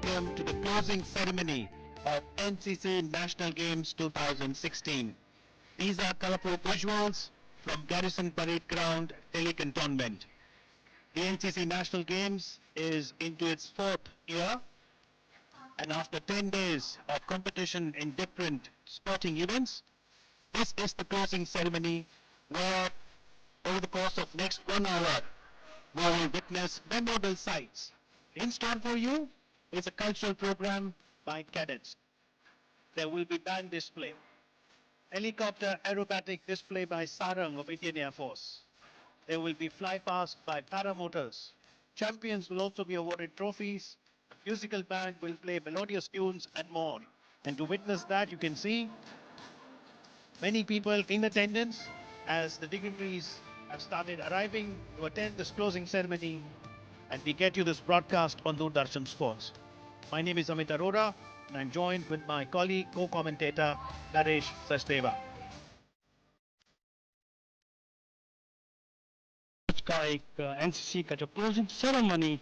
welcome to the closing ceremony of NCC National Games 2016. These are colorful visuals from Garrison Parade Ground, Delhi Cantonment. The NCC National Games is into its fourth year, and after 10 days of competition in different sporting events, this is the closing ceremony where over the course of next 1 hour, we will witness memorable sights. In store for you is a cultural program by cadets. There will be band display, helicopter aerobatic display by Sarang of Indian Air Force. There will be fly past by Paramotors. Champions will also be awarded trophies. Musical band will play melodious tunes and more. And to witness that, you can see many people in attendance as the dignitaries have started arriving to attend this closing ceremony, and we get you this broadcast on Doordarshan Sports. My name is Amit Arora, and I'm joined with my colleague, co-commentator, Naresh Sachdeva. का एक NCC का जो closing ceremony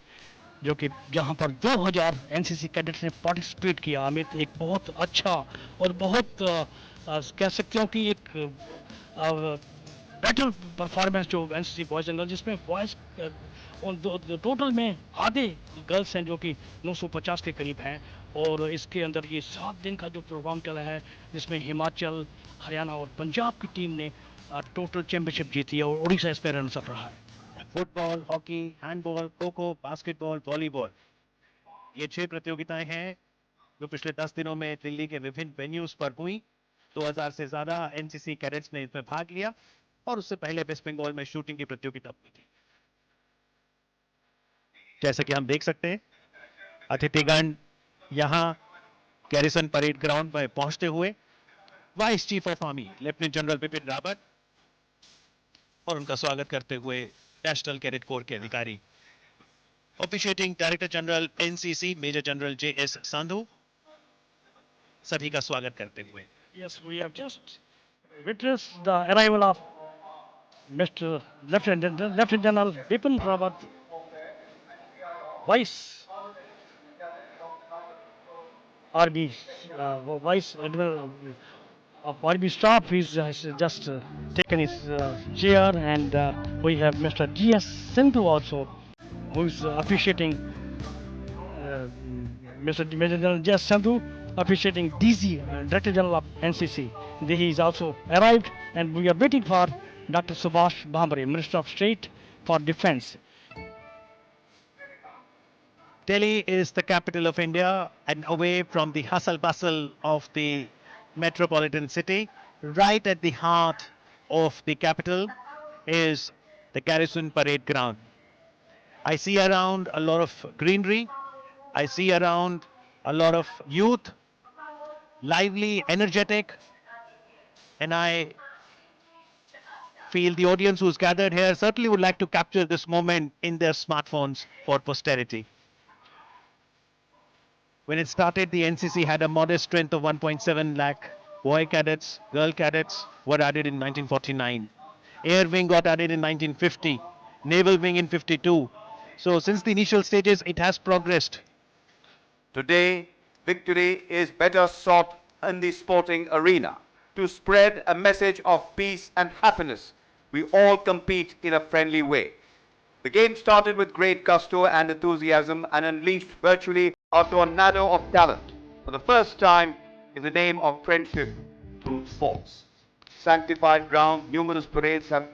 जो कि जहां पर 2000 NCC cadets ने participate किया, अमित, एक बहुत अच्छा और बहुत कह सकते हो कि एक बेटर परफॉर्मेंस जो एनसीसी बॉयज एंड गर्ल्स, जिसमें बॉयज टोटल में आधे गर्ल्स हैं जो कि 950 के करीब हैं, और इसके अंदर ये 7 दिन का जो प्रोग्राम चला है जिसमें हिमाचल, हरियाणा और पंजाब की टीम ने टोटल चैंपियनशिप जीती है और उड़ीसा इसमें रनर्स अप रहा है. Football, hockey, handball, kho-kho, basketball, volleyball, ये 6 प्रतियोगिताएं हैं जो पिछले 10 दिनों में दिल्ली के विभिन्न वेन्यूज पर हुई. 2000 से ज्यादा एनसीसी कैडेट्स ने इसमें भाग लिया, और उससे पहले वेस्ट बंगाल में शूटिंग की प्रतियोगिता हुई थी. जैसा कि हम देख सकते हैं, अतिथिगण यहां गैरिसन परेड ग्राउंड में पहुंचते हुए vice chief of army lieutenant general Bipin Rawat और उनका स्वागत करते हुए नेशनल कैडेट कोर के अधिकारी, officiating director general NCC major general JS Sandhu, सभी का स्वागत करते हुए. Yes, we have just witnessed the arrival of Mr. Lieutenant General Bipin Rawat, Vice Army, Vice Admiral of Army Staff. He's has just taken his chair, and we have Mr. G.S. Sindhu also, who is officiating. Mr. Major General G.S. Sindhu officiating DG, Director General of NCC. He is also arrived, and we are waiting for Dr. Subhash Bhamre, Minister of State for Defense. Delhi is the capital of India, and away from the hustle bustle of the metropolitan city, right at the heart of the capital is the Garrison Parade Ground. I see around a lot of greenery. I see around a lot of youth, lively, energetic, and I feel the audience who's gathered here certainly would like to capture this moment in their smartphones for posterity. When it started, the NCC had a modest strength of 1.7 lakh. Boy cadets, girl cadets were added in 1949. Air Wing got added in 1950. Naval Wing in 52. So since the initial stages, it has progressed. Today, victory is better sought in the sporting arena. To spread a message of peace and happiness, we all compete in a friendly way. The game started with great gusto and enthusiasm and unleashed virtually a tornado of talent. For the first time in the name of friendship through sports. Sanctified ground, numerous parades have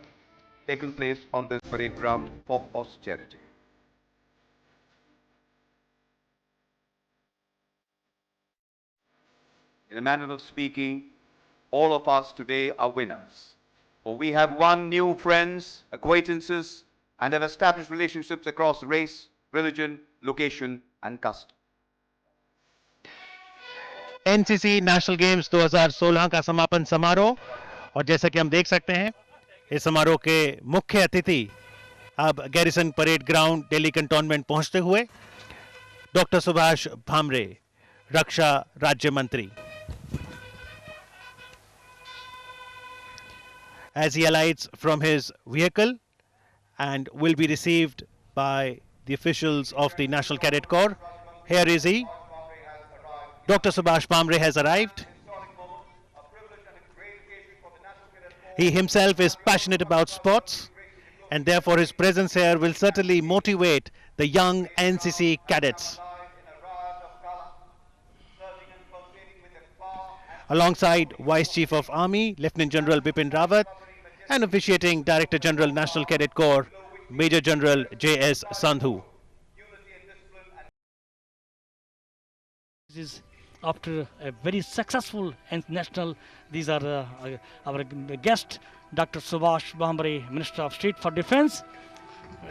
taken place on this parade ground for posterity. In a manner of speaking, all of us today are winners. For we have won new friends, acquaintances, and have established relationships across race, religion, location, and custom. NCC national games 2016 का समापन समारोह, और जैसा कि हम देख सकते हैं, इस समारोह के मुख्य अतिथि अब garrison parade ground Delhi cantonment पहुंचते हुए डॉक्टर सुभाष भामरे, रक्षा राज्य मंत्री. As he alights from his vehicle and will be received by the officials of the National Cadet Corps, here is he, Dr. Subhash Bhamre has arrived. He himself is passionate about sports, and therefore his presence here will certainly motivate the young NCC cadets. Alongside Vice Chief of Army, Lieutenant General Bipin Rawat, and officiating Director General National Cadet Corps, Major General J.S. Sandhu. This is after a very successful and national. These are our guest, Dr. Subhash Bhamre, Minister of State for Defence.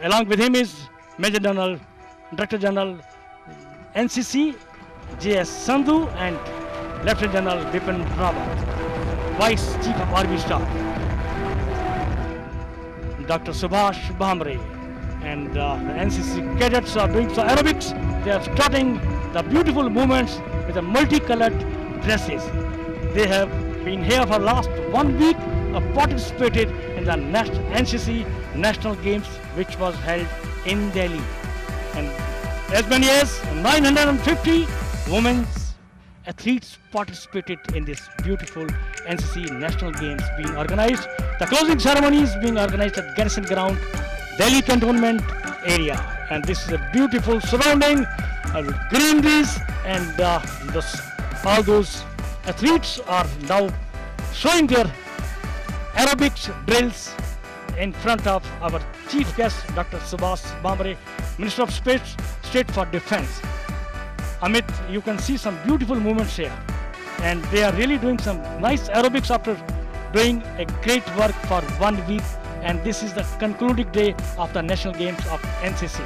Along with him is Major General, Director General NCC, J.S. Sandhu, and Lieutenant General Bipin Rawat, Vice Chief of Army Staff. Dr. Subhash Bhamre and the NCC cadets are doing some aerobics. They are starting the beautiful movements with the multicolored dresses. They have been here for last 1 week, participated in the NCC National Games, which was held in Delhi. And as many as 950 women's athletes participated in this beautiful NCC National Games being organized. The closing ceremony is being organized at Garrison Ground, Delhi Cantonment area. And this is a beautiful surrounding with greeneries, and all those athletes are now showing their aerobics drills in front of our chief guest, Dr. Subhash Bhamre, Minister of State for Defence. Amit, you can see some beautiful movements here, and they are really doing some nice aerobics after doing a great work for 1 week, and this is the concluding day of the National Games of NCC.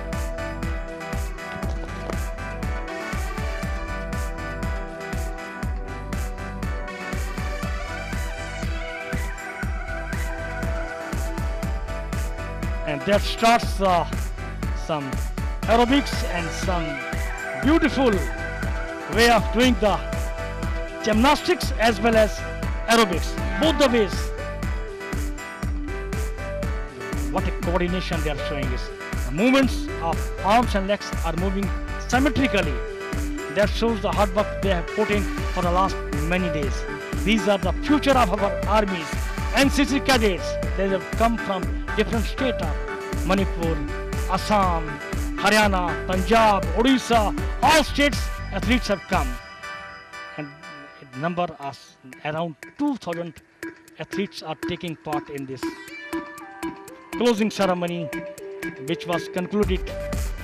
And that starts some aerobics and some beautiful way of doing the gymnastics as well as aerobics, both the ways. What a coordination they are showing is. The movements of arms and legs are moving symmetrically. That shows the hard work they have put in for the last many days. These are the future of our armies. NCC cadets, they have come from different states of Manipur, Assam, Haryana, Punjab, Odisha, all states athletes have come. And a number of around 2,000 athletes are taking part in this closing ceremony, which was concluded,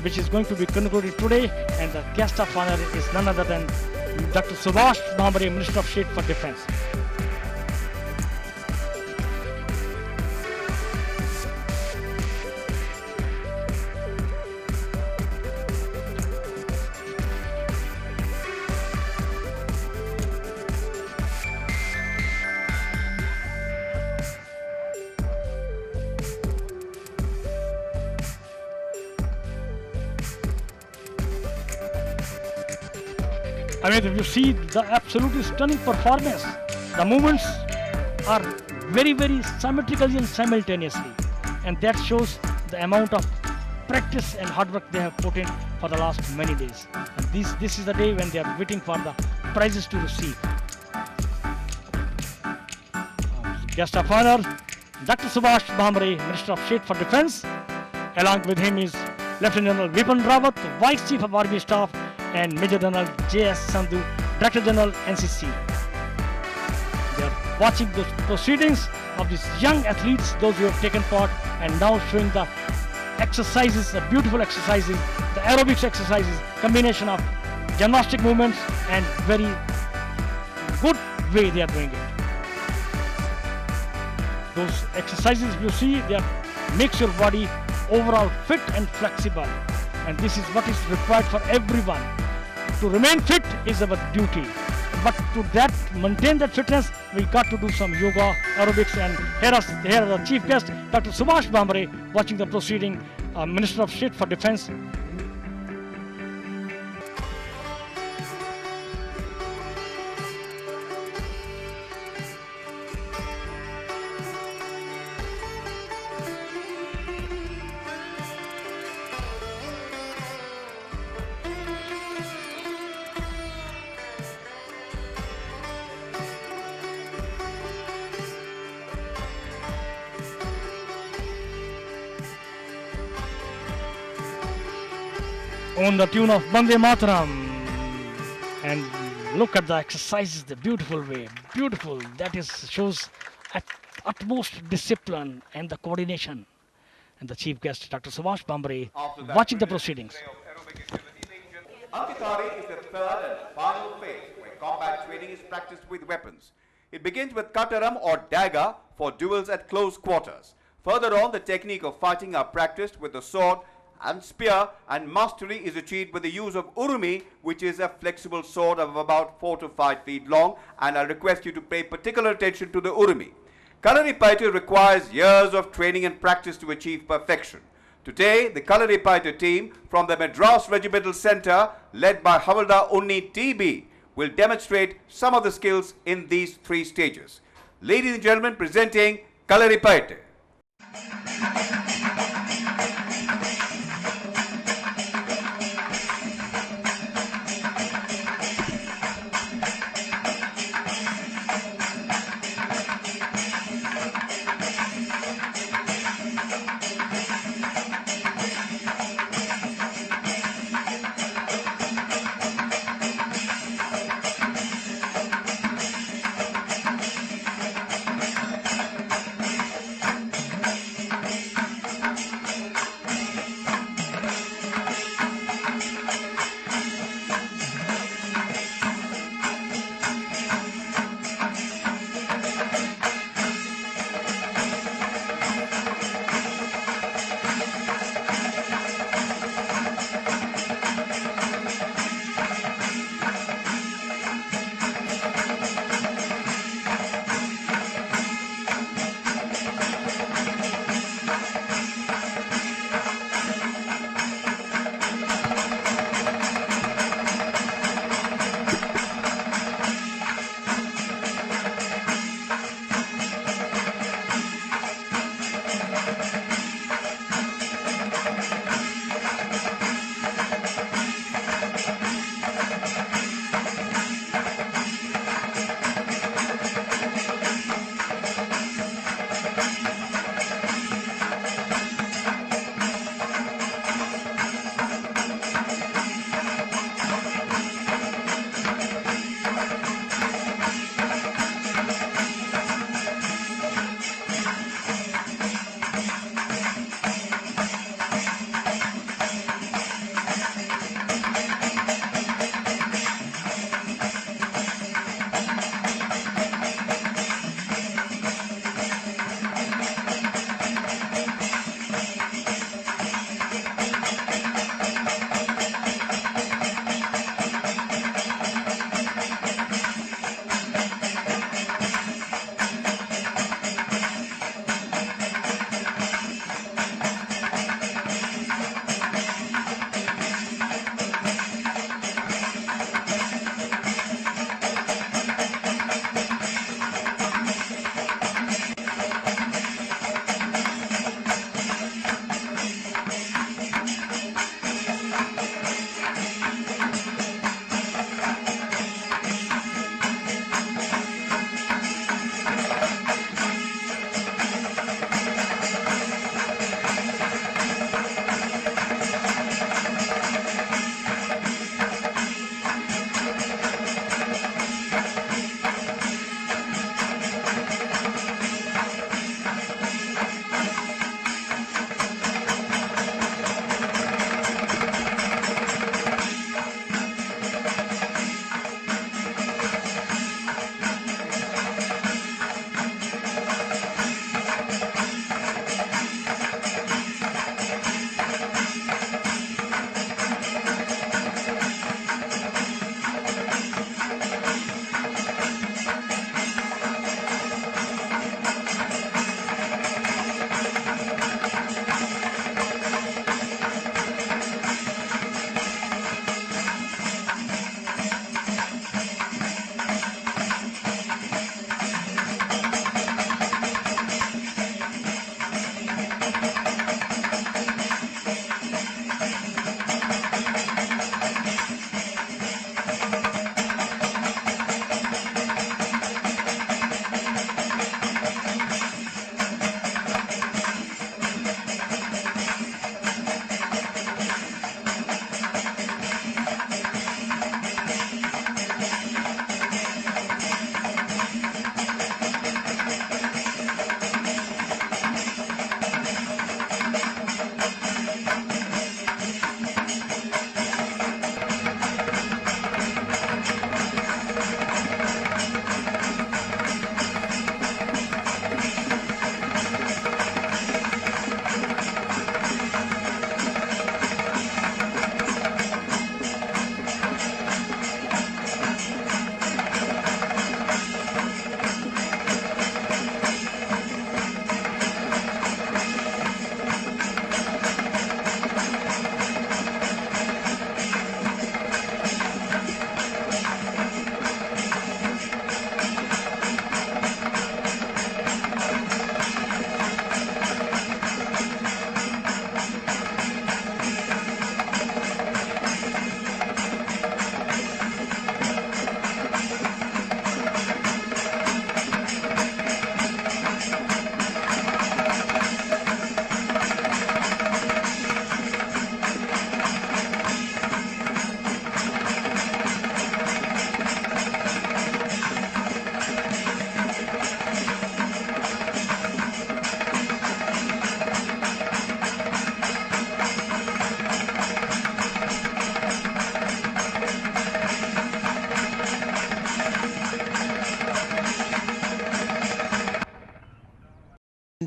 which is going to be concluded today, and the guest of honor is none other than Dr. Subhash Bhamre, Minister of State for Defence. I mean, if you see the absolutely stunning performance, the movements are very, very symmetrically and simultaneously, and that shows the amount of practice and hard work they have put in for the last many days. And this is the day when they are waiting for the prizes to receive. Guest of honor, Dr. Subhash Bhamre, Minister of State for Defence. Along with him is Lieutenant General Bipin Rawat, Vice Chief of Army Staff, and Major General J.S. Sandhu, Director General NCC. They are watching the proceedings of these young athletes, those who have taken part, and now showing the exercises, the beautiful exercises, the aerobics exercises, combination of gymnastic movements and very good way they are doing it. Those exercises you see, they makes your body overall fit and flexible. And this is what is required for everyone. To remain fit is our duty. But to maintain that fitness, we got to do some yoga, aerobics, and here are the chief guest, Dr. Subhash Bhamre, watching the proceeding, Minister of State for Defence. on the tune of Bande Mataram. And look at the exercises, the beautiful way, beautiful. That is shows at utmost discipline and the coordination. And the chief guest, Dr. Subhash Bambare, watching the proceedings. Ankitari is the third and final phase where combat training is practiced with weapons. It begins with kataram or dagger for duels at close quarters. Further on, the technique of fighting are practiced with the sword and spear, and mastery is achieved with the use of urumi, which is a flexible sword of about 4 to 5 feet long, and I request you to pay particular attention to the urumi. Kalaripaita requires years of training and practice to achieve perfection. Today, the Kalaripaita team from the Madras Regimental Centre, led by Havaldar Unni TB, will demonstrate some of the skills in these 3 stages. Ladies and gentlemen, presenting Kalaripaita.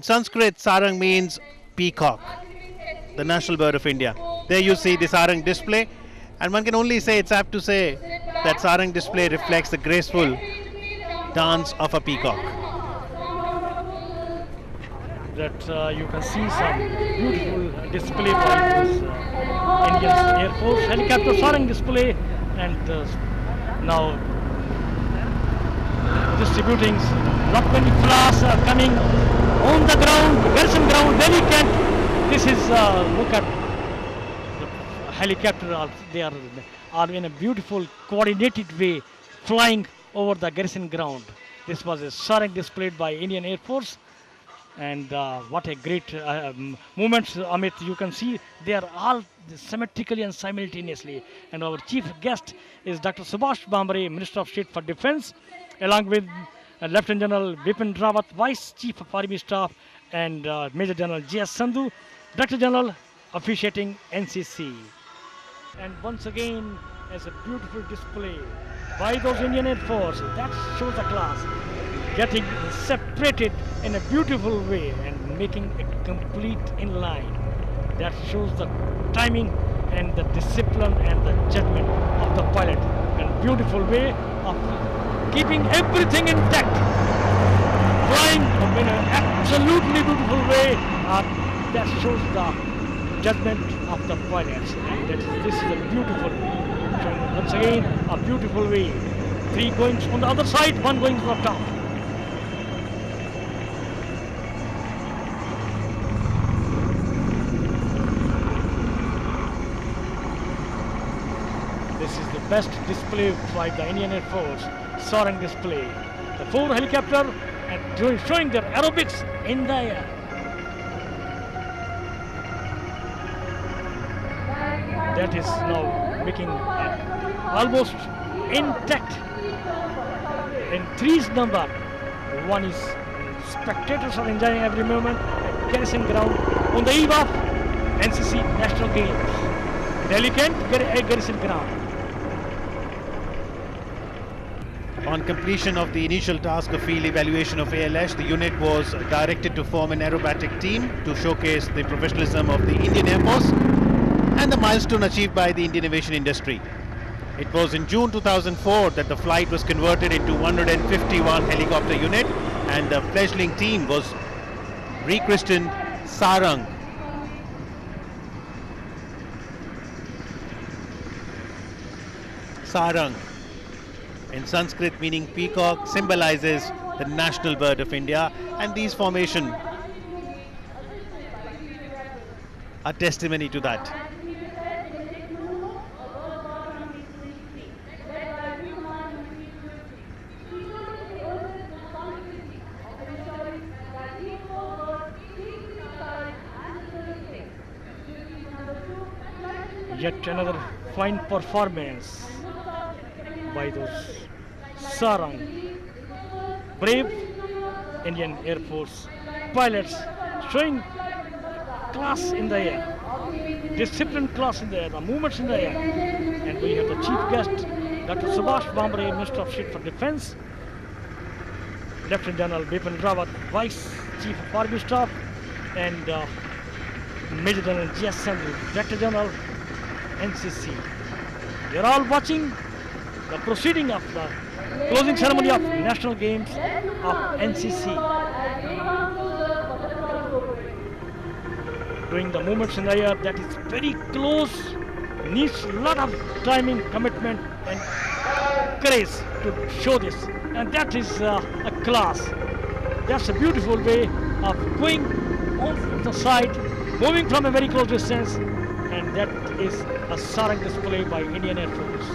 In Sanskrit, sarang means peacock, the national bird of India. There you see the sarang display, and one can only say, it's apt to say, that sarang display reflects the graceful dance of a peacock. That you can see some beautiful display by this Indian Air Force helicopter sarang display, and now distributing not many flowers are coming on the ground, Garrison ground, very Cantt. This is look at the helicopter. They are in a beautiful coordinated way flying over the Garrison ground. This was a sarang displayed by Indian Air Force. And what a great moments, Amit. You can see they are all symmetrically and simultaneously. And our chief guest is Dr. Subhash Bambre, Minister of State for Defense, along with Lieutenant General Bipin Rawat, Vice Chief of Army Staff, and Major General J.S. Sandhu, Director General officiating NCC. And once again, as a beautiful display by those Indian Air Force, that shows the class, getting separated in a beautiful way and making a complete in line. That shows the timing and the discipline and the judgment of the pilot, and beautiful way of keeping everything intact, flying in an absolutely beautiful way. That shows the judgment of the pilots, and this is a beautiful way. So once again, a beautiful way. 3 going on the other side, 1 going to the top. This is the best display by the Indian Air Force, sarang display. The 4 helicopter and showing their aerobics in the air. That is now making almost intact in 3's number. 1 is spectators are enjoying every moment at Garrison ground on the eve of NCC National Games. Delhi Cantt, Garrison ground. On completion of the initial task of field evaluation of ALH, the unit was directed to form an aerobatic team to showcase the professionalism of the Indian Air Force and the milestone achieved by the Indian aviation industry. It was in June 2004 that the flight was converted into 151 helicopter unit, and the fledgling team was rechristened Sarang. Sarang, in Sanskrit meaning peacock, symbolizes the national bird of India, and these formations are testimony to that. Yet another fine performance by those sarang, brave Indian Air Force pilots, showing class in the air, disciplined class in the air, the movements in the air. And we have the chief guest, Dr. Subhash Bambre, Minister of State for Defense, Lieutenant General Bipin Rawat, Vice Chief of Army Staff, and Major General J.S. Sandhu, Director General NCC. We are all watching the proceeding of the closing ceremony of National Games of NCC. Doing the movements in the air, that is very close, needs a lot of timing, commitment and courage to show this. And that is a class. That's a beautiful way of going on the side, moving from a very close distance, and that is a sarang display by Indian Air Force.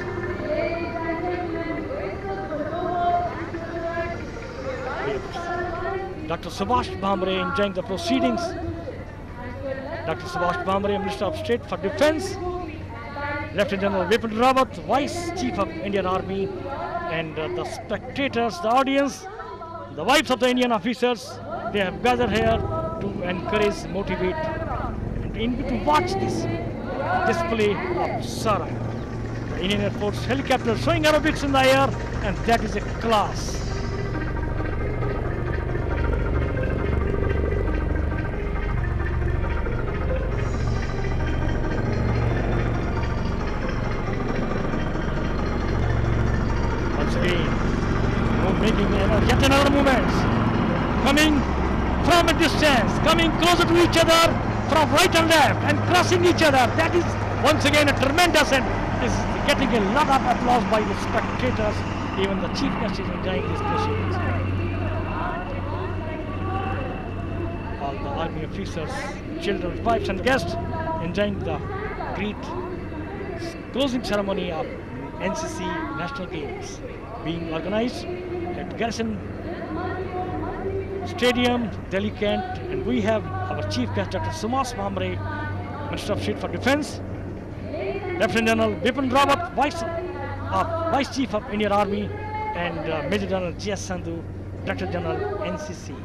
Dr. Subhash Bambre enjoying the proceedings. Dr. Subhash Bambre, Minister of State for Defense, Lieutenant General Bipin Rawat, Vice Chief of Indian Army, and the spectators, the audience, the wives of the Indian officers, they have gathered here to encourage, motivate, and to watch this display of sarang. The Indian Air Force helicopter showing aerobics in the air, and that is a class. distance, coming closer to each other from right and left and crossing each other. That is once again a tremendous, and is getting a lot of applause by the spectators. Even the chief guest is enjoying these proceedings. All the army officers, children, wives and guests enjoying the great closing ceremony of NCC National Games being organized at Garrison Stadium, Delhi, Cantt, and we have our chief guest, Dr. Sumas Mamre, Minister of State for Defence, Lieutenant General Bipin Rawat, Vice Chief of Indian Army, and Major General G.S. Sandhu, Director General NCC.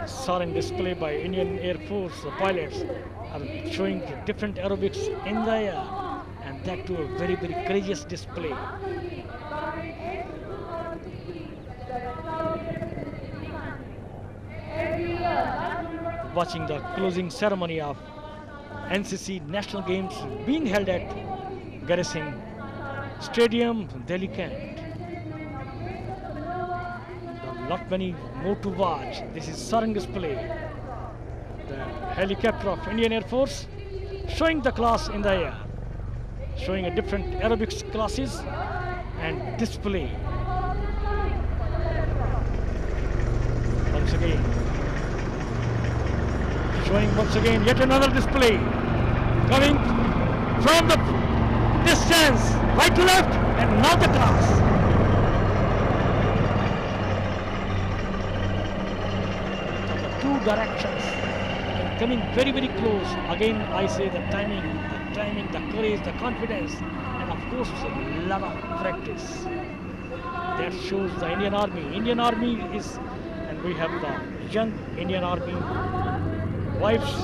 Soaring display by Indian Air Force pilots are showing different aerobics in the air, and that too a very, very courageous display. Watching the closing ceremony of NCC National Games being held at Garrison Stadium, Delhi, Cantt. Not many more to watch. This is soaring display. The helicopter of Indian Air Force showing the class in the air, showing a different aerobics classes and display. Once again, showing once again yet another display coming from the distance, right to left, and now the class. Two directions and coming very, very close. Again, I say the timing, the courage, the confidence, and of course a lot of practice. That shows the Indian Army. Indian Army is, and we have the young Indian Army wives,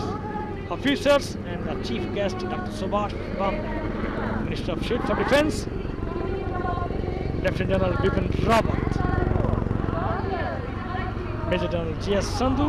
officers, and the chief guest, Dr. Subhash Bamre, Minister of State for Defence, Lieutenant General Bipin Rawat, Major General G.S. Sandhu,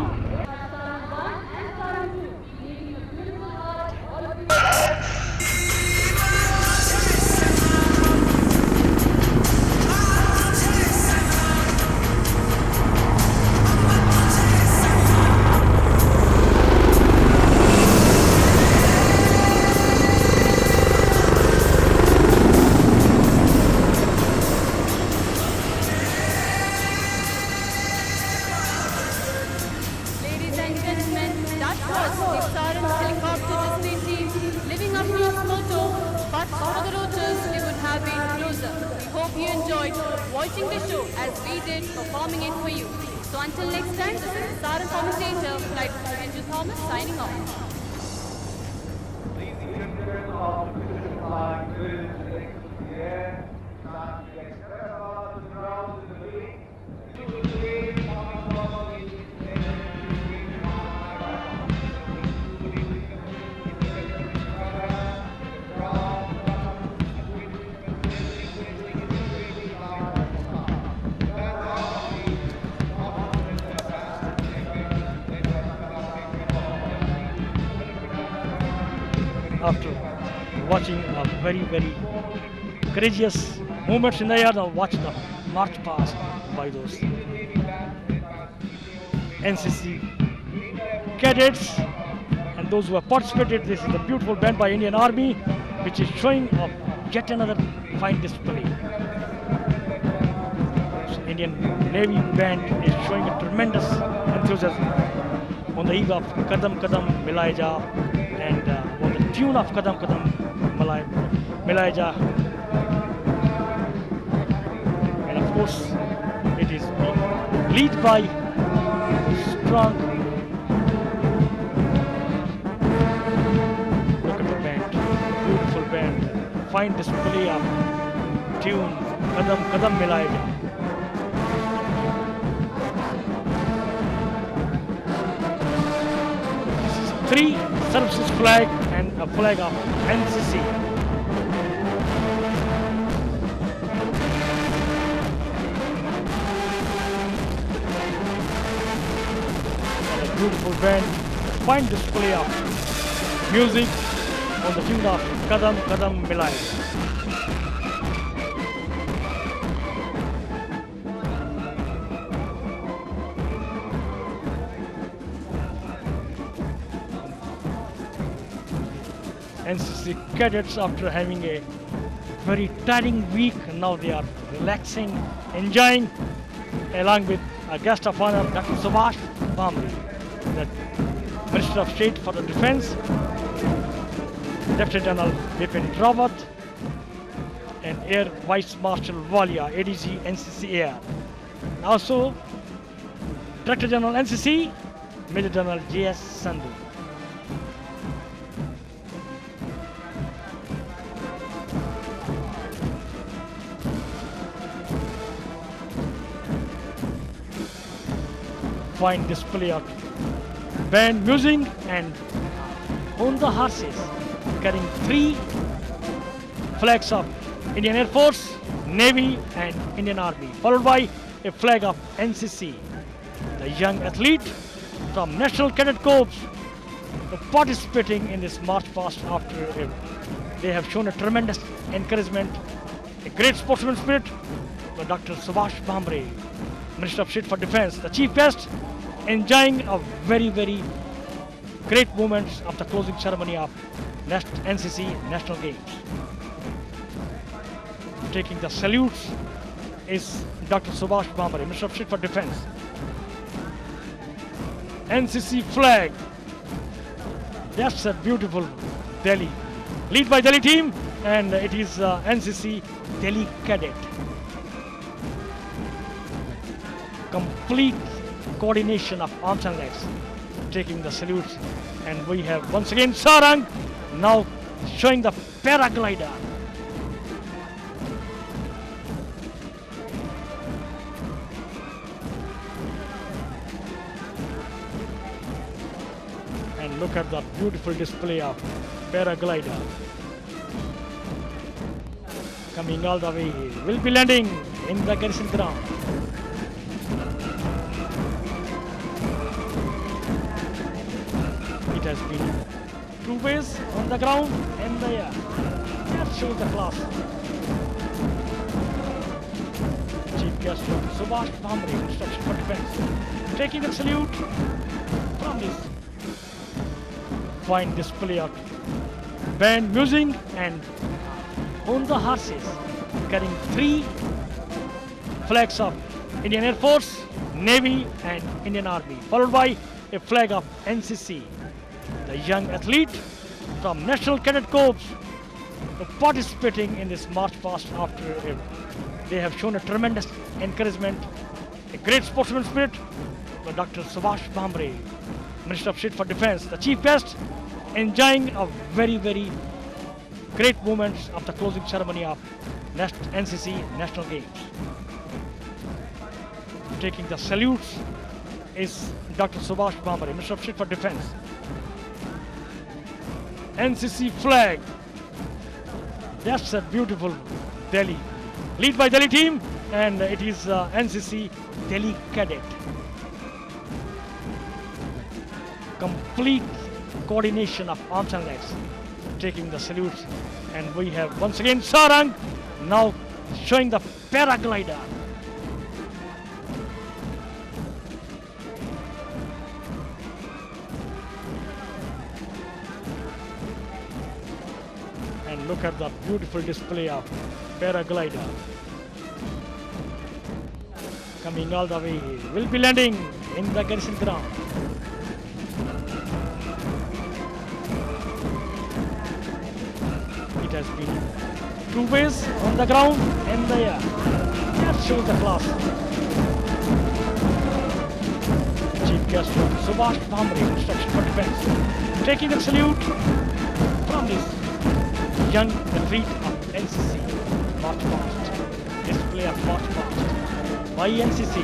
watching the show as we did performing it for you. So until next time, this is Star commentator, Flight Angel Thomas signing off. After watching a very, very courageous movements in the air, now watch the march past by those NCC cadets and those who have participated. This is the beautiful band by Indian Army, which is showing yet another fine display. So Indian Navy band is showing a tremendous enthusiasm on the eve of Kadam Kadam Milai Ja, and on the tune of Kadam Kadam Milai Ja. And of course, it is being led by strong. Look at the band, beautiful band, fine display of tune Kadam Kadam Milai Ja. Three services flag and a flag of NCC. And a beautiful band, fine display of music on the tune of Kadam Kadam Milai. NCC cadets after having a very tiring week. Now they are relaxing, enjoying, along with a guest of honor, Dr. Subhash Bhamre, the Minister of State for the Defense, Deputy General Bipin Rawat, and Air Vice Marshal Walia, ADG NCC Air. And also, Director General NCC, Major General J.S. Sandhu. Fine display of band music and on the horses carrying 3 flags of Indian Air Force, Navy and Indian Army, followed by a flag of NCC. The young athlete from National Cadet Corps participating in this march past after they have shown a tremendous encouragement, a great sportsman spirit by Dr. Subhash Bhamre, Minister of State for Defense, the chief guest, enjoying a very great moments of the closing ceremony of NCC National Games. Taking the salutes is Dr. Subhash Bhamre, Minister of State for Defense. NCC flag, that's a beautiful Delhi, lead by Delhi team, and it is NCC Delhi Cadet. Complete coordination of arms and legs, taking the salutes, and we have once again Sarang now showing the paraglider. And look at the beautiful display of paraglider coming all the way. Will be landing in the Garrison ground. It has been 2 ways on the ground and the air. That shows the class. Chief guest Subhash Bhamre, Minister for Defense, taking the salute from this fine display of band music and on the horses carrying 3 flags of Indian Air Force, Navy and Indian Army, followed by a flag of NCC. The young athlete from National Cadet Corps participating in this march past after they have shown a tremendous encouragement, a great sportsman spirit by Dr. Subhash Bhamre, Minister of State for Defense, the chief guest, enjoying a very great moments of the closing ceremony of NCC National Games. Taking the salutes is Dr. Subhash Bhamre, Minister of State for Defense. NCC flag, that's a beautiful Delhi, lead by Delhi team, and it is NCC Delhi Cadet. Complete coordination of arms and legs, taking the salutes, and we have once again Sarang now showing the paraglider. And look at the beautiful display of paraglider coming all the way. Will be landing in the Garrison ground. It has been 2 ways on the ground and the air. That shows the class. Chief guest Subhash Bhamre, Minister for Defense, taking the salute from this young athlete of NCC march past, display of march past by NCC,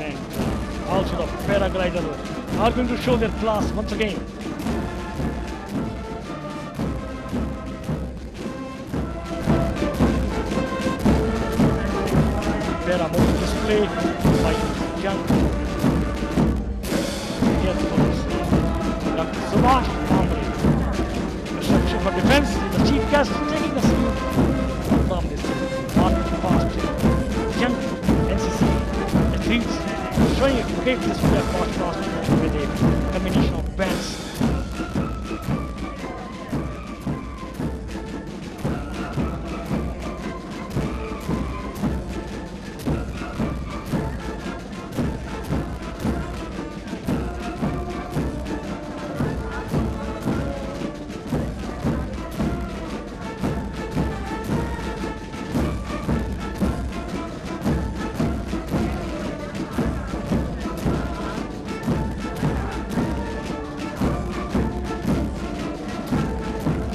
and also the paraglider are going to show their class once again. Paramotor display by young Air Force, Dr. Subhash Bhamre, Minister for Defense, the chief guest, taking the salute from this march past young NCC athletes, showing a great display of march past with a combination of bands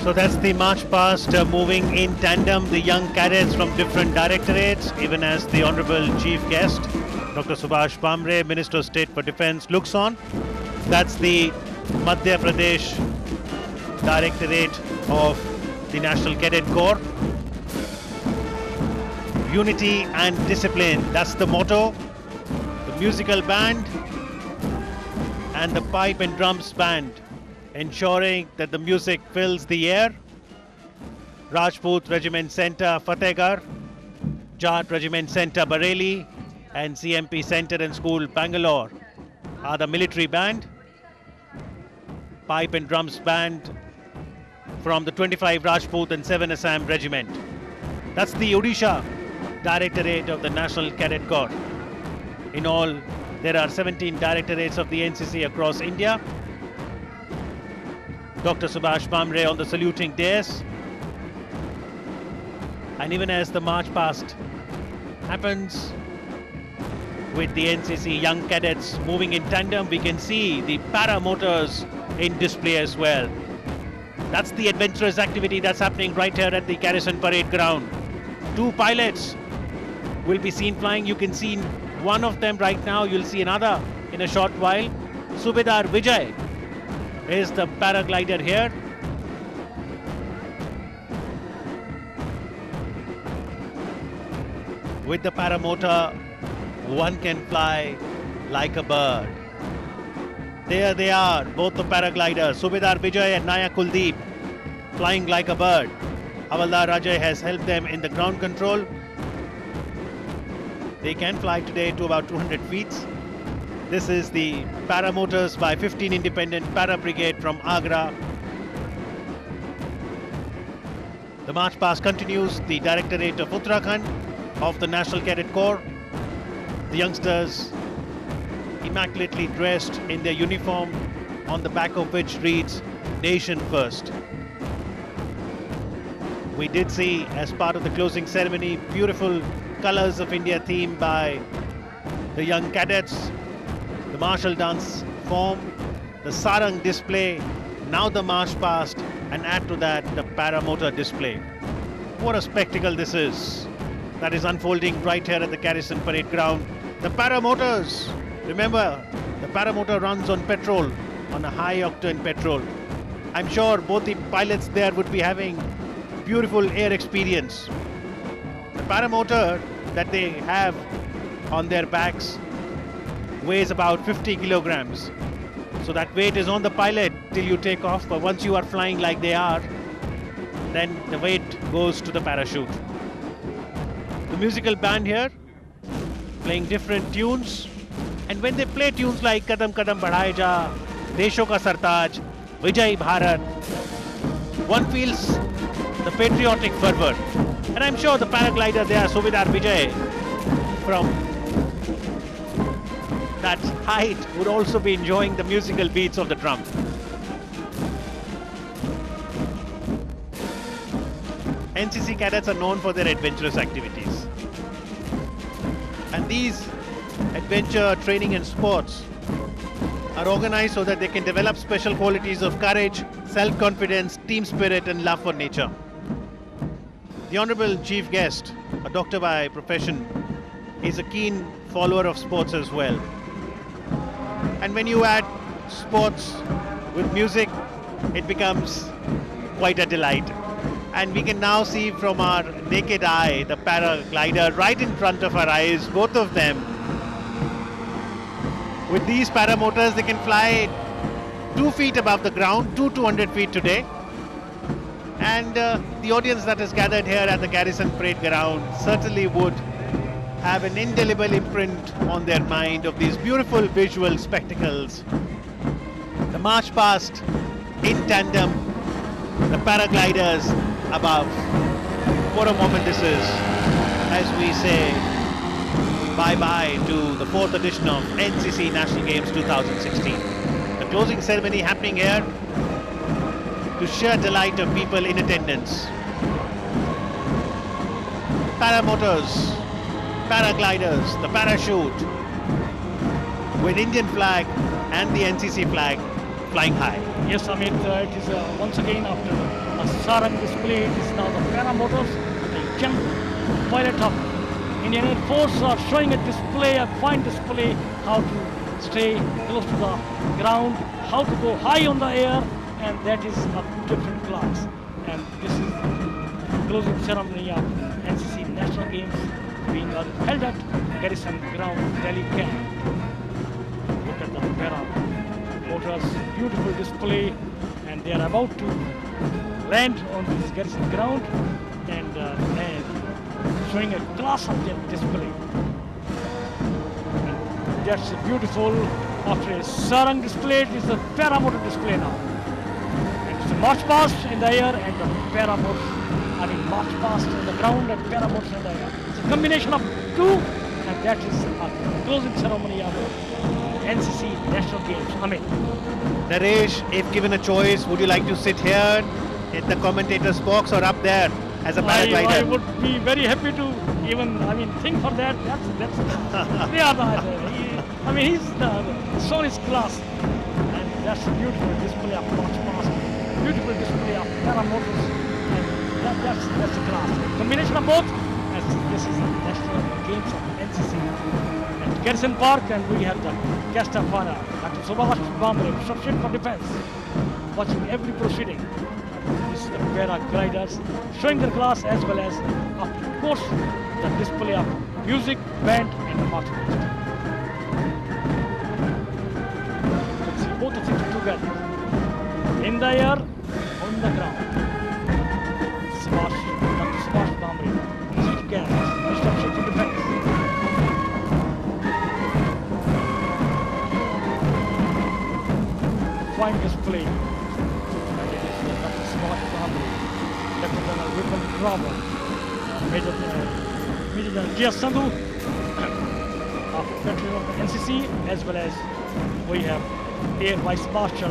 So that's the march past moving in tandem, the young cadets from different directorates, even as the Honorable Chief Guest, Dr. Subhash Bamre, Minister of State for Defence, looks on. That's the Madhya Pradesh Directorate of the National Cadet Corps. Unity and discipline, that's the motto. The musical band and the pipe and drums band ensuring that the music fills the air. Rajput Regiment Centre Fatehgarh, Jat Regiment Centre Bareilly and CMP Centre and School Bangalore are the military band. Pipe and drums band from the 25 Rajput and 7 Assam Regiment. That's the Odisha Directorate of the National Cadet Corps. In all, there are 17 directorates of the NCC across India. Dr. Subhash Bamre on the saluting dais. And even as the march past happens with the NCC young cadets moving in tandem, we can see the paramotors in display as well. That's the adventurous activity that's happening right here at the Garrison Parade Ground. 2 pilots will be seen flying. You can see one of them right now. You'll see another in a short while. Subedar Vijay is the paraglider here. With the paramotor, one can fly like a bird. There they are, both the paragliders, Subedar Vijay and Naya Kuldeep, flying like a bird. Havaldar Rajay has helped them in the ground control. They can fly today to about 200 feet. This is the paramotors by 15 Independent Para Brigade from Agra. The march past continues. The Directorate of Uttarakhand of the National Cadet Corps. The youngsters immaculately dressed in their uniform, on the back of which reads Nation First. We did see, as part of the closing ceremony, beautiful Colors of India theme by the young cadets, the martial dance form, the sarang display, now the march past, and add to that the paramotor display. What a spectacle this is that is unfolding right here at the Garrison Parade Ground. The paramotors, remember, the paramotor runs on petrol, on a high octane petrol. I'm sure both the pilots there would be having beautiful air experience. The paramotor that they have on their backs weighs about 50 kilograms. So that weight is on the pilot till you take off, but once you are flying like they are, then the weight goes to the parachute. The musical band here playing different tunes, and when they play tunes like Kadam Kadam Badhaye Ja, Desho Ka Sartaj, Vijay Bharat, one feels the patriotic fervor. And I'm sure the paraglider there, Subedar Vijay, from that height would also be enjoying the musical beats of the drum. NCC cadets are known for their adventurous activities. And these adventure training and sports are organized so that they can develop special qualities of courage, self-confidence, team spirit, and love for nature. The Honorable Chief Guest, a doctor by profession, is a keen follower of sports as well. And when you add sports with music, it becomes quite a delight. And we can now see from our naked eye the paraglider right in front of our eyes, both of them. With these paramotors, they can fly 2 feet above the ground, 200 feet today. And the audience that is gathered here at the Garrison Parade Ground certainly would have an indelible imprint on their mind of these beautiful visual spectacles. The march past in tandem, the paragliders above. What a moment this is as we say bye-bye to the 4th edition of NCC National Games 2016. The closing ceremony happening here to sheer delight of people in attendance. Paramotors, paragliders, the parachute with Indian flag and the NCC flag flying high. Yes, Amit, it is once again after a sarang display. It is now the Paramotors, the young pilot of Indian Air Force are showing a display, a fine display, how to stay close to the ground, how to go high on the air, and that is a different class. And this is the closing ceremony of NCC National Games being held at Garrison Ground, Delhi, Cantt. Look at the Paramotors, beautiful display, and they are about to land on this Garrison Ground and showing a class of display. And that's beautiful. After a sarang display, it is a Paramotor display now. And it's a march past in the air and the Paramotor, march past in the ground and Paramotor in the air. It's a combination of two, and that is a closing ceremony of NCC National Games. Amen. Naresh, if given a choice, would you like to sit here in the commentator's box or up there as a paraglider? I would be very happy to even, think for that. That's they are the, he's shown his class, and that's a beautiful display of march past, beautiful display of Paramotors, and that's the class. Combination of both, as this is the National Games of NCC at Garrison Park, and we have the guest of honor, Dr. Subhash Bhamre, Substitute for Defense, watching every proceeding. This is the paragliders showing their class, as well as, of course, the display of music, band, and the march past. You can see both of them together. In the air, on the ground. Dr. Subhash Bhamre, Chief Guest, Substitute for Defense. Fine display. Dr. General Vipin Rawat, Major General G.S. Sandhu of Veteran of the NCC, as well as we have Air Vice Marshal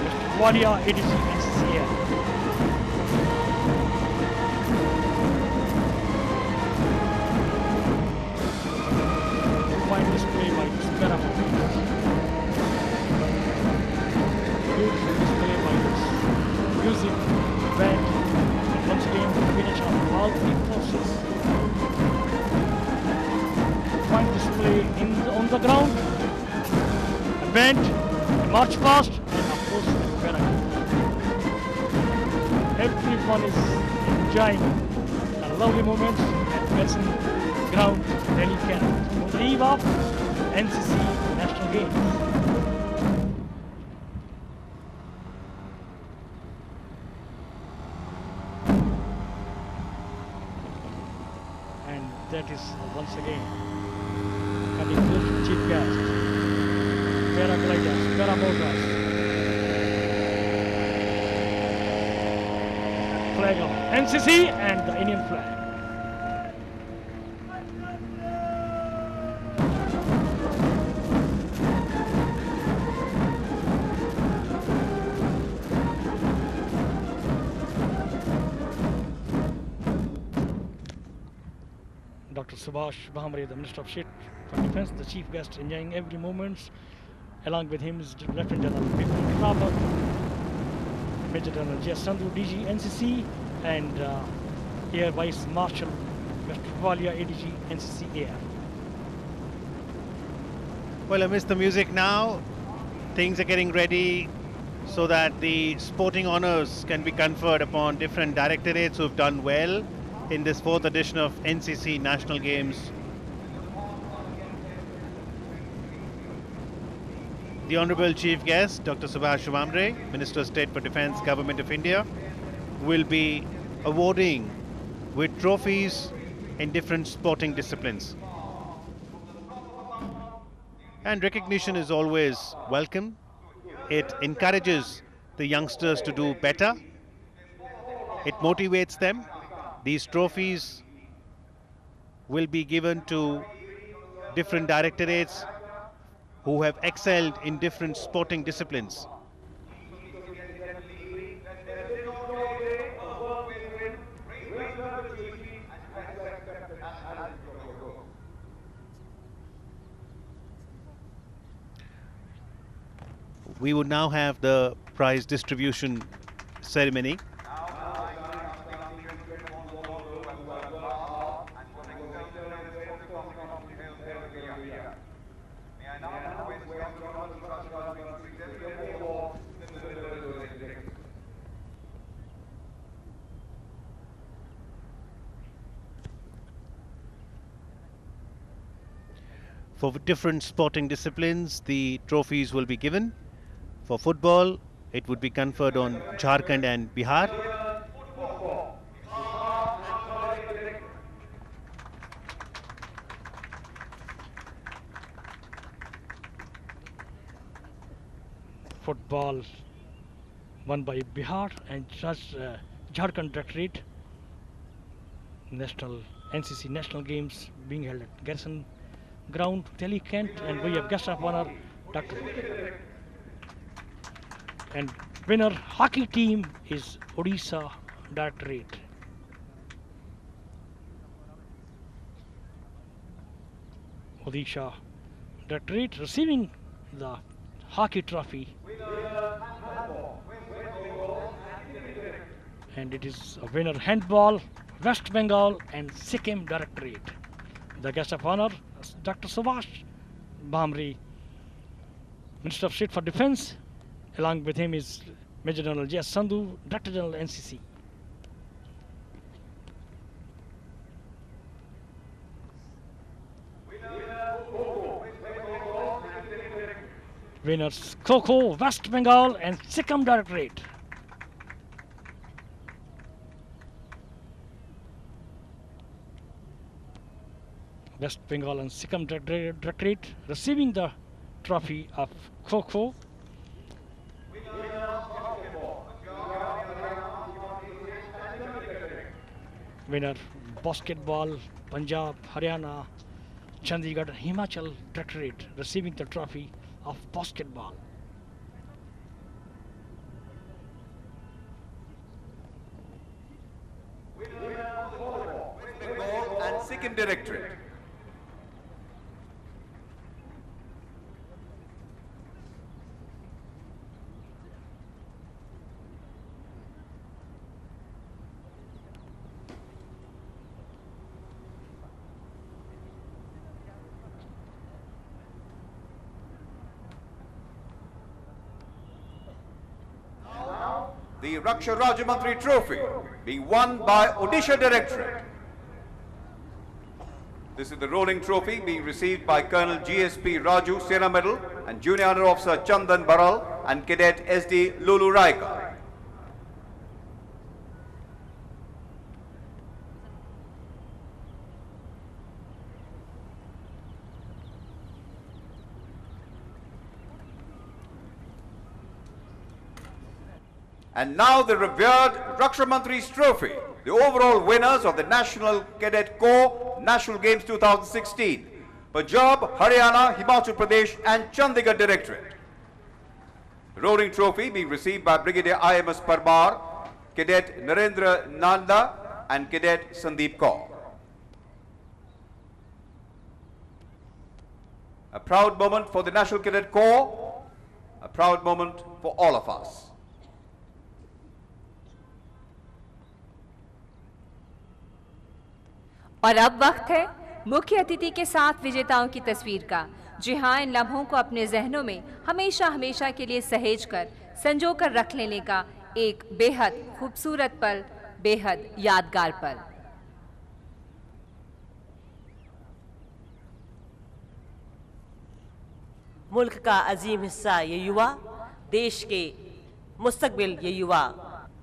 Mr. Wadia, ADC NCC Air. Fine display by Mr. Paramotor. Beautiful display by this music, band, and once again the combination of all three forces. Fine display on the ground, a band, a march past, and of course a paraglide. Everyone is enjoying the lovely moments at Garrison Ground, Delhi, Cantt, on the eve of NCC National Games. That is once again coming close to chief guest, paragliders, paramotors, flag of NCC and the Indian flag. Dr. Subhash Bhamre, the Minister of State for Defense, the chief guest, enjoying every moment. Along with him is Lieutenant General Vipin Rawat, Major General G.S. Sandhu, DG NCC, and Air Vice Marshal Mr. Walia, ADG NCC Air. Well, amidst the music now, things are getting ready so that the sporting honours can be conferred upon different directorates who've done well in this 4th edition of NCC National Games. The Honourable Chief Guest, Dr. Subhash Bhamre, Minister of State for Defence, Government of India, will be awarding with trophies in different sporting disciplines. And recognition is always welcome. It encourages the youngsters to do better. It motivates them. These trophies will be given to different directorates who have excelled in different sporting disciplines. We would now have the prize distribution ceremony. For different sporting disciplines, the trophies will be given. For football, it would be conferred on Jharkhand and Bihar. Football won by Bihar and Jharkhand Directorate. National NCC National Games being held at Garrison ground, Delhi, Cantt, and we have guest of honor, Dr. And winner hockey team is Odisha Directorate. Odisha Directorate receiving the hockey trophy, and it is a winner handball, West Bengal and Sikkim Directorate. The guest of honor, Dr. Subhash Bhamri, Minister of State for Defense. Along with him is Major General J.S. Sandhu, Director General NCC. Winners Kho-Kho, West Bengal and Sikkim Directorate. West Bengal and Sikkim Directorate receiving the trophy of Kho-Kho. Winner basketball, Punjab, Haryana, Chandigarh, Himachal Directorate receiving the trophy of basketball. Bengal and Sikkim Directorate. The Raksha Rajamantri Trophy being won by Odisha Directorate. This is the rolling trophy being received by Colonel GSP Raju, Sena Medal, and Junior Honor Officer Chandan Baral and Cadet SD Lulu Raika. And now the revered Raksha Mantri's Trophy, the overall winners of the National Cadet Corps National Games 2016, Punjab, Haryana, Himachal Pradesh and Chandigarh Directorate. The rolling trophy being received by Brigadier IMS Parmar, Cadet Narendra Nanda and Cadet Sandeep Kaur. A proud moment for the National Cadet Corps, a proud moment for all of us. और अब वक्त है मुख्य अतिथि के साथ विजेताओं की तस्वीर का। जी हाँ, इन लम्हों को अपने जहनों में हमेशा हमेशा के लिए सहेज कर संजो कर रख लेने का एक बेहद खूबसूरत पल, बेहद यादगार पल। मुल्क का अजीम हिस्सा ये युवा, देश के मुस्तकबिल ये युवा,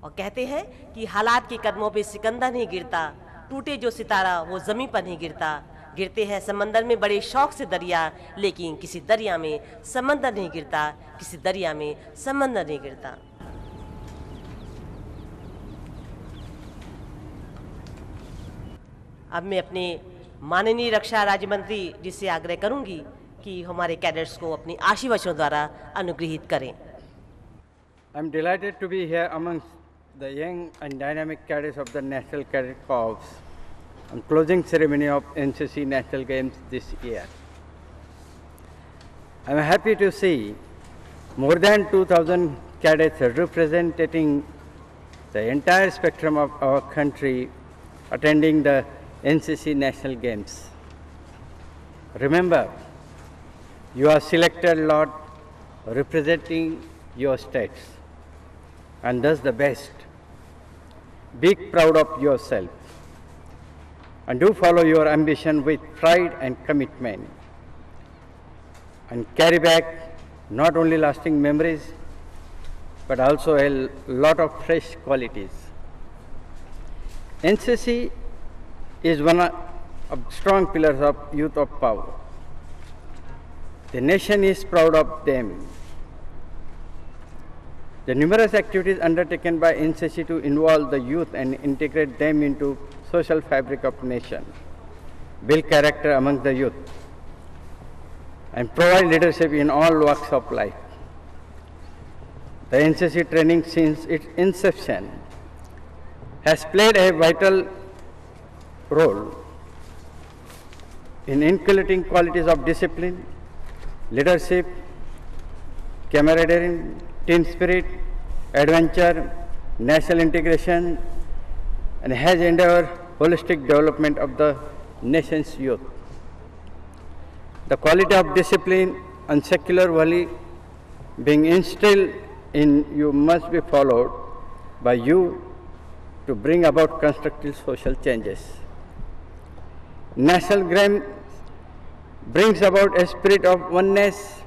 और कहते हैं कि हालात के कदमों पे सिकंदर नहीं गिरता, टूटे जो सितारा वो ज़मीन पर नहीं गिरता। गिरते हैं समंदर में बड़े शौक से दरिया, लेकिन किसी दरिया में समंदर नहीं गिरता, किसी दरिया में समंदर नहीं गिरता। अब मैं अपने माननीय रक्षा राज्य मंत्री जी से आग्रह करूंगी कि हमारे कैडेट्स को अपनी आशीर्वचनों द्वारा अनुग्रहित करें। I am delighted to be here amongst the young and dynamic cadets of the National Cadet Corps on closing ceremony of NCC National Games this year. I am happy to see more than 2,000 cadets representing the entire spectrum of our country attending the NCC National Games. Remember, you are selected lot representing your states, and thus the best. Be proud of yourself, and do follow your ambition with pride and commitment, and carry back not only lasting memories, but also a lot of fresh qualities. NCC is one of strong pillars of youth of power. The nation is proud of them. The numerous activities undertaken by NCC to involve the youth and integrate them into social fabric of nation, build character among the youth, and provide leadership in all walks of life. The NCC training since its inception has played a vital role in inculcating qualities of discipline, leadership, camaraderie, team spirit, adventure, national integration, and has endeavored holistic development of the nation's youth. The quality of discipline and secular value being instilled in you must be followed by you to bring about constructive social changes. National Game brings about a spirit of oneness,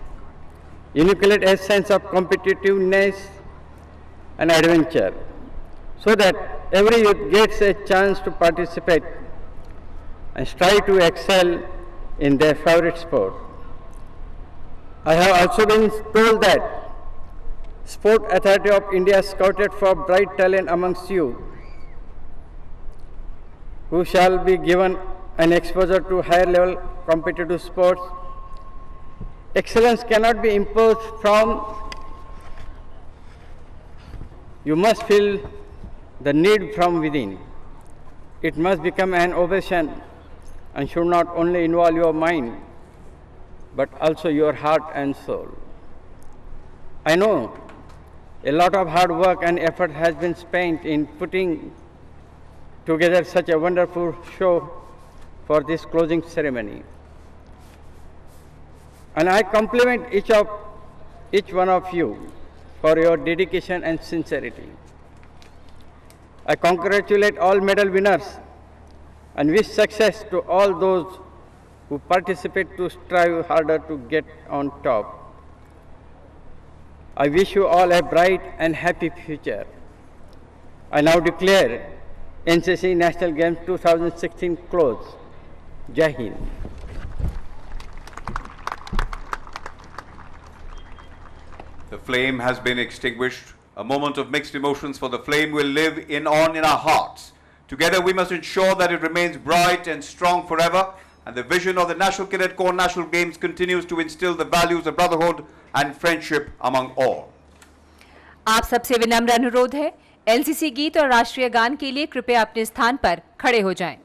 inculcate a sense of competitiveness and adventure, so that every youth gets a chance to participate and strive to excel in their favorite sport. I have also been told that Sport Authority of India scouted for bright talent amongst you, who shall be given an exposure to higher level competitive sports. Excellence cannot be imposed from. You must feel the need from within. It must become an ovation and should not only involve your mind, but also your heart and soul. I know a lot of hard work and effort has been spent in putting together such a wonderful show for this closing ceremony. And I compliment each one of you for your dedication and sincerity. I congratulate all medal winners and wish success to all those who participate to strive harder to get on top. I wish you all a bright and happy future. I now declare NCC National Games 2016 closed. Jai Hind. The flame has been extinguished. A moment of mixed emotions, for the flame will live on in our hearts. Together we must ensure that it remains bright and strong forever, and the vision of the National Cadet Corps National Games continues to instill the values of brotherhood and friendship among all. आप सबसे विनम्र अनुरोध है, LCC गीत और राष्ट्रीय गान के लिए कृपया अपने स्थान पर खड़े हो जाएं।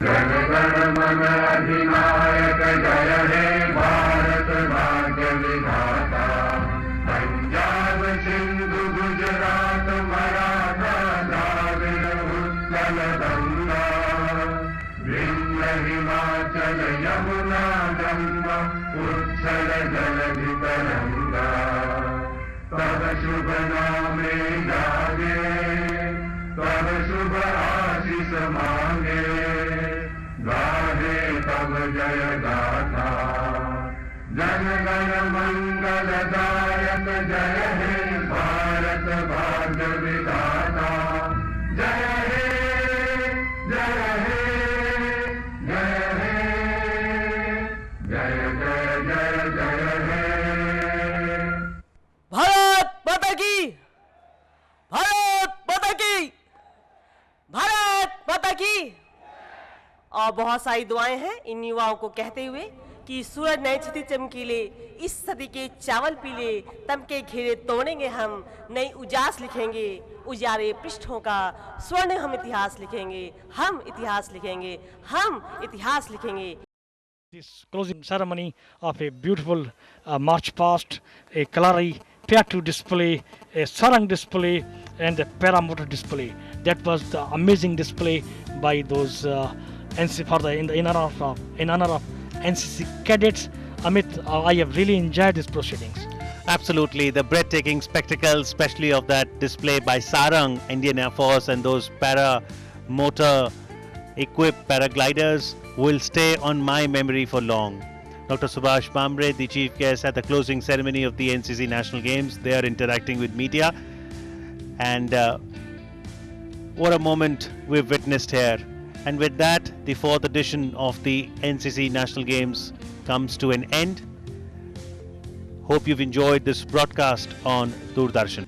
जनगण मन अधिनायक जय हे भारत भाग्य विधाता पंजाब सिंधु गुजरात मराठा द्राविड़ उत्कल गंगा विंध्य हिमाचल यमुना गंगा उच्छल जलधि तरंगा तब शुभ नामे जागे तब शुभ आशीष मांगे गाहे तब जय गाथा जन गण मंगल दायक जय हे भारत भाग्य विधाता जय हे जय हे जय हे जय जय जय जय हे भारत माता की, भारत माता की, भारत माता की। और बहुत सारी दुआएं हैं इन युवाओं को कहते हुए कि सूरज नए छिति चमकीले, इस सदी के चावल पीले, तम के घेरे तोड़ेंगे हम, नई उजास लिखेंगे, उजारे पृष्ठों का स्वर्ण हम इतिहास लिखेंगे, हम इतिहास लिखेंगे, हम इतिहास लिखेंगे। This closing ceremony of a beautiful march past, a Kalari Piatu display, a Sarang display, and a Paramotor display. That was the amazing display by those NCC for the in honor of NCC cadets. Amit, I have really enjoyed these proceedings. Absolutely, the breathtaking spectacle, especially of that display by Sarang, Indian Air Force, and those paramotor equipped paragliders will stay on my memory for long. Dr. Subhash Bambre, the chief guest at the closing ceremony of the NCC National Games, they are interacting with media, and what a moment we've witnessed here. And with that, the 4th edition of the NCC National Games comes to an end. Hope you've enjoyed this broadcast on Doordarshan.